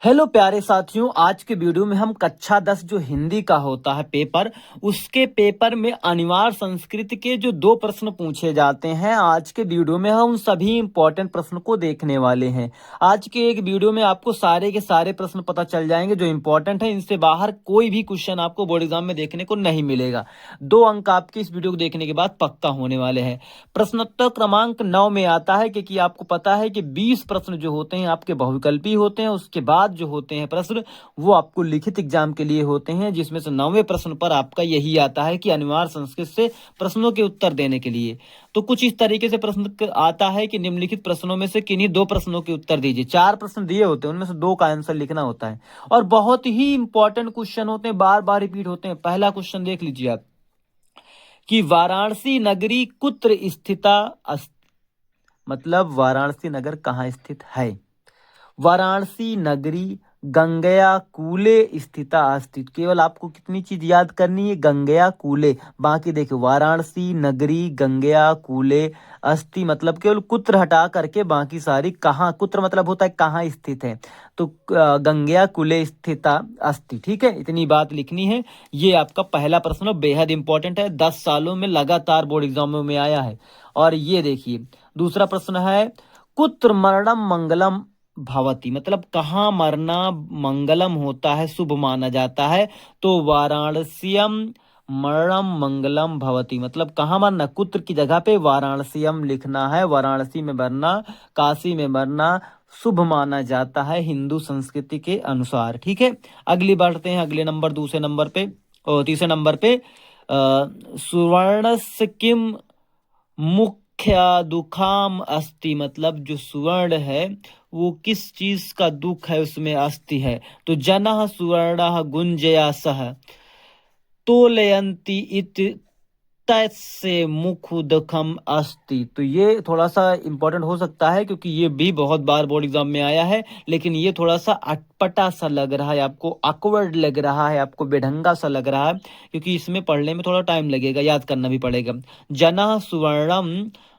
Hello प्यारे साथियों, आज के वीडियो में हम कक्षा 10 जो हिंदी का होता है पेपर, उसके पेपर में अनिवार्य संस्कृत के जो 2 प्रश्न पूछे जाते हैं। आज के वीडियो में हम सभी इंपॉर्टेंट प्रश्न को देखने वाले हैं। आज के एक वीडियो में आपको सारे के सारे प्रश्न पता चल जाएंगे जो इंपॉर्टेंट है। इनसे बाहर कोई भी क्वेश्चन आपको बोर्ड एग्जाम में देखने को नहीं मिलेगा। 2 अंक आपके इस वीडियो को देखने के बाद पक्का होने वाले हैं। प्रश्नोत्तर क्रमांक 9 में आता है, क्योंकि आपको पता है कि 20 प्रश्न जो होते हैं आपके बहुविकल्पी होते हैं। उसके बाद जो होते हैं प्रश्न वो आपको लिखित एग्जाम के लिए होते हैं, जिसमें से 9वें प्रश्न पर आपका यही आता है कि अनिवार्य संस्कृत से प्रश्नों के उत्तर देने के लिए। तो कुछ इस तरीके से प्रश्न आता है कि निम्नलिखित प्रश्नों में से किन्हीं 2 प्रश्नों के उत्तर दीजिए। 4 प्रश्न दिए होते हैं, उनमें से 2 का आंसर लिखना होता है और बहुत ही इंपॉर्टेंट क्वेश्चन होते हैं, बार बार रिपीट होते हैं। पहला क्वेश्चन देख लीजिए आप कि वाराणसी नगरी कुत्र स्थिता मतलब वाराणसी नगर कहाँ स्थित है। वाराणसी नगरी गंगया कूले स्थिता अस्ति। केवल आपको कितनी चीज याद करनी है, गंगया कूले। बाकी देखो वाराणसी नगरी गंगया कूले अस्ति मतलब केवल कुत्र हटा करके बाकी सारी कहाँ, कुत्र मतलब होता है कहाँ स्थित है, तो गंगया कूले स्थिता अस्ति। ठीक है, इतनी बात लिखनी है। ये आपका पहला प्रश्न बेहद इंपॉर्टेंट है, 10 सालों में लगातार बोर्ड एग्जामों में आया है। और ये देखिए दूसरा प्रश्न है कुत्र मरणम मंगलम भवती मतलब कहाँ मरना मंगलम होता है, शुभ माना जाता है। तो वाराणसीयम मरणम मंगलम भवती मतलब कहाँ मरना, कुत्र की जगह पे वाराणसीयम लिखना है। वाराणसी में मरना, काशी में मरना शुभ माना जाता है हिंदू संस्कृति के अनुसार। ठीक है, अगली बढ़ते हैं अगले नंबर, दूसरे नंबर पे और तीसरे नंबर पे सुवर्णस्य किम मुख्य दुखाम अस्ति मतलब जो सुवर्ण है वो किस चीज का दुख है उसमें अस्ति है। तो जनः सुवर्णः गुंजया सह तोलयंती इत तस्य मुख दुखम अस्ति। तो ये थोड़ा सा इंपॉर्टेंट हो सकता है क्योंकि ये भी बहुत बार बोर्ड एग्जाम में आया है, लेकिन ये थोड़ा सा अटपटा सा लग रहा है आपको, awkward लग रहा है आपको, बेढंगा सा लग रहा है, क्योंकि इसमें पढ़ने में थोड़ा टाइम लगेगा, याद करना भी पड़ेगा। जनः सुवर्णम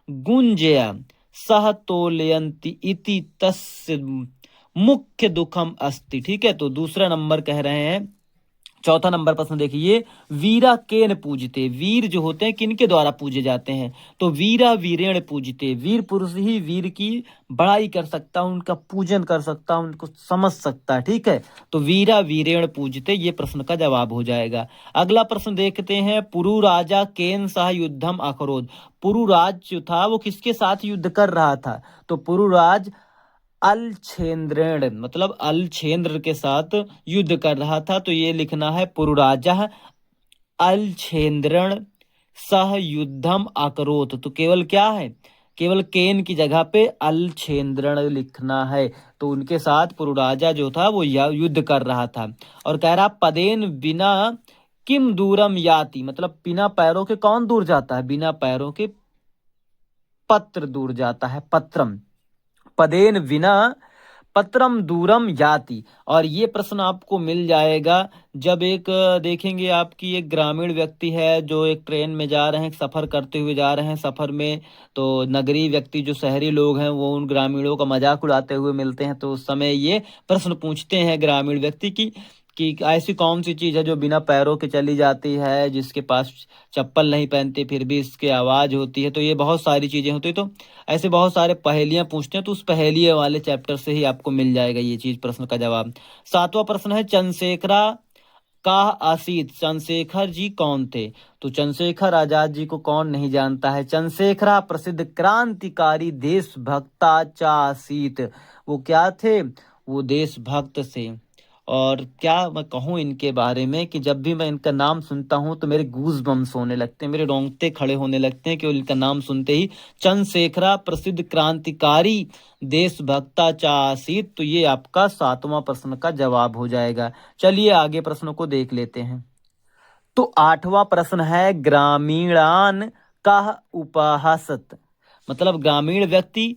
गुंजया सह तोलयंती इति तस्य मुख्य दुखम अस्ति। ठीक है, तो दूसरा नंबर कह रहे हैं। चौथा नंबर प्रश्न देखिए, वीरा केन पूजते, वीर जो होते हैं किनके द्वारा पूजे जाते हैं। तो वीरा वीरेण पूजते, वीर पुरुष ही वीर की बड़ाई कर सकता है, उनका पूजन कर सकता है, उनको समझ सकता है। ठीक है, तो वीरा वीरेण पूजते ये प्रश्न का जवाब हो जाएगा। अगला प्रश्न देखते हैं, पुरु राजा केन सह युद्धम अकरोध। पुरु राज जो था वो किसके साथ युद्ध कर रहा था। तो पुरु राज अलछेन्द्रेण मतलब अलछेन्द्र के साथ युद्ध कर रहा था। तो ये लिखना है पुरुराजा अलछेन्द्रण सह युद्धम अकरोत। तो केवल क्या है, केवल केन की जगह पे अलछेन्द्रण लिखना है। तो उनके साथ पुरुराजा जो था वो युद्ध कर रहा था। और कह रहा पदेन बिना किम दूरम याति मतलब बिना पैरों के कौन दूर जाता है, बिना पैरों के पत्र दूर जाता है, पत्रम। पदेन विना पत्रम दूरम याति। और ये प्रश्न आपको मिल जाएगा जब एक देखेंगे आपकी एक ग्रामीण व्यक्ति है जो एक ट्रेन में जा रहे हैं, सफर करते हुए जा रहे हैं, सफर में तो नगरीय व्यक्ति जो शहरी लोग हैं वो उन ग्रामीणों का मजाक उड़ाते हुए मिलते हैं। तो उस समय ये प्रश्न पूछते हैं ग्रामीण व्यक्ति की कि ऐसी कौन सी चीज है जो बिना पैरों के चली जाती है, जिसके पास चप्पल नहीं पहनते फिर भी इसकी आवाज होती है। तो ये बहुत सारी चीजें होती है। तो ऐसे बहुत सारे पहेलियां पूछते हैं, तो उस पहेलिये वाले चैप्टर से ही आपको मिल जाएगा ये चीज, प्रश्न का जवाब। सातवां प्रश्न है चंद्रशेखरा का आसित, चंद्रशेखर जी कौन थे। तो चंद्रशेखर आजाद जी को कौन नहीं जानता है। चंद्रशेखरा प्रसिद्ध क्रांतिकारी देशभक्ता चा आसित, वो क्या थे, वो देशभक्त थे। और क्या मैं कहूँ इनके बारे में कि जब भी मैं इनका नाम सुनता हूँ तो मेरे गूज बम्स होने लगते हैं, मेरे रोंगटे खड़े होने लगते हैं केवल इनका नाम सुनते ही। चंद्रशेखरा प्रसिद्ध क्रांतिकारी देशभक्ता चा आसित। तो ये आपका 7वां प्रश्न का जवाब हो जाएगा। चलिए आगे प्रश्नों को देख लेते हैं। तो 8वां प्रश्न है ग्रामीणान का उपहासत मतलब ग्रामीण व्यक्ति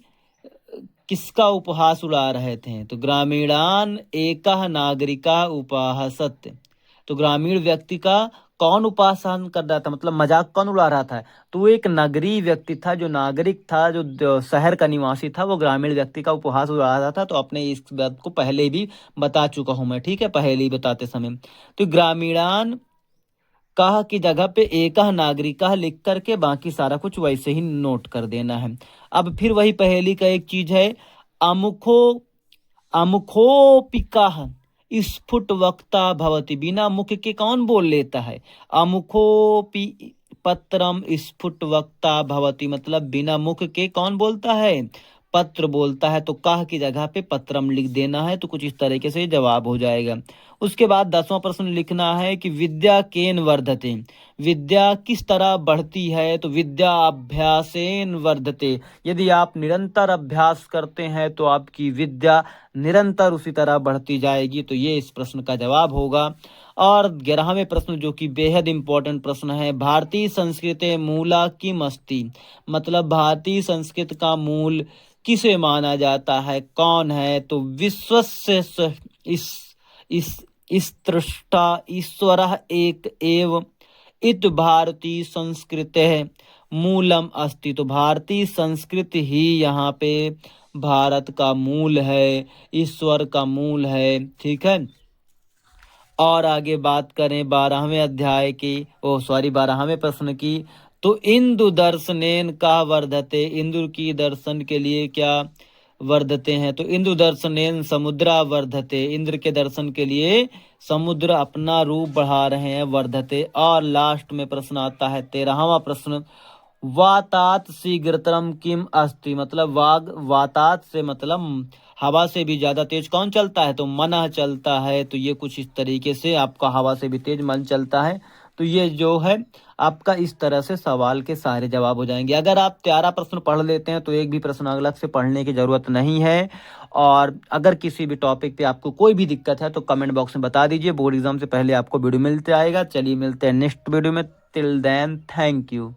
किसका उपहास उड़ा रहे थे। तो ग्रामीणान एकह नागरिका उपहासत, तो ग्रामीण व्यक्ति का कौन उपासन कर रहा था, मतलब मजाक कौन उड़ा रहा था? तो वो एक नगरीय व्यक्ति था, जो नागरिक था, जो शहर का निवासी था, वो ग्रामीण व्यक्ति का उपहास उड़ा रहा था। तो आपने इस बात को पहले भी बता चुका हूं मैं, ठीक है, पहले ही बताते समय। तो ग्रामीणान कह की जगह पे एकह नागरिकः लिख करके बाकी सारा कुछ वैसे ही नोट कर देना है। अब फिर वही पहेली का एक चीज है, अमुखो अमुखोपिकाः स्फुट वक्ता भवति। बिना मुख के कौन बोल लेता है? अमुखोपि पत्रम स्फुट वक्ता भवति, मतलब बिना मुख के कौन बोलता है? पत्र बोलता है। तो कह की जगह पे पत्रम लिख देना है। तो कुछ इस तरीके से जवाब हो जाएगा। उसके बाद 10वां प्रश्न लिखना है कि विद्या केन वर्धते। विद्या किस तरह बढ़ती है? तो विद्या अभ्यासेन वर्धते। यदि आप निरंतर अभ्यास करते हैं तो आपकी विद्या निरंतर उसी तरह बढ़ती जाएगी। तो ये इस प्रश्न का जवाब होगा। और 11वें प्रश्न, जो कि बेहद इंपॉर्टेंट प्रश्न है, भारतीय संस्कृति मूला किम अस्ति। मतलब भारतीय संस्कृत का मूल किसे माना जाता है, कौन है? तो विश्वस्य इस दृष्टा ईश्वरः एक एव इत भारतीय संस्कृते मूलम अस्ति। तो भारतीय संस्कृति ही यहाँ पे भारत का मूल है, ईश्वर का मूल है, ठीक है। और आगे बात करें 12वें प्रश्न की, तो इंदु दर्शनेन का वर्धते। इंदु की दर्शन के लिए क्या वर्धते हैं? तो इंदु दर्शनेन समुद्रा वर्धते। इंद्र के दर्शन के लिए समुद्र अपना रूप बढ़ा रहे हैं, वर्धते। और लास्ट में प्रश्न आता है 13वां प्रश्न, वातात शीघ्रतरम किम अस्ति। मतलब वातात से मतलब हवा से भी ज्यादा तेज कौन चलता है? तो मन चलता है। तो ये कुछ इस तरीके से आपका हवा से भी तेज मन चलता है। तो ये जो है आपका इस तरह से सवाल के सारे जवाब हो जाएंगे। अगर आप 13 प्रश्न पढ़ लेते हैं तो एक भी प्रश्न अलग से पढ़ने की जरूरत नहीं है। और अगर किसी भी टॉपिक पे आपको कोई भी दिक्कत है तो कमेंट बॉक्स में बता दीजिए। बोर्ड एग्जाम से पहले आपको वीडियो मिलते आएगा। चलिए मिलते हैं नेक्स्ट वीडियो में। Till then thank you.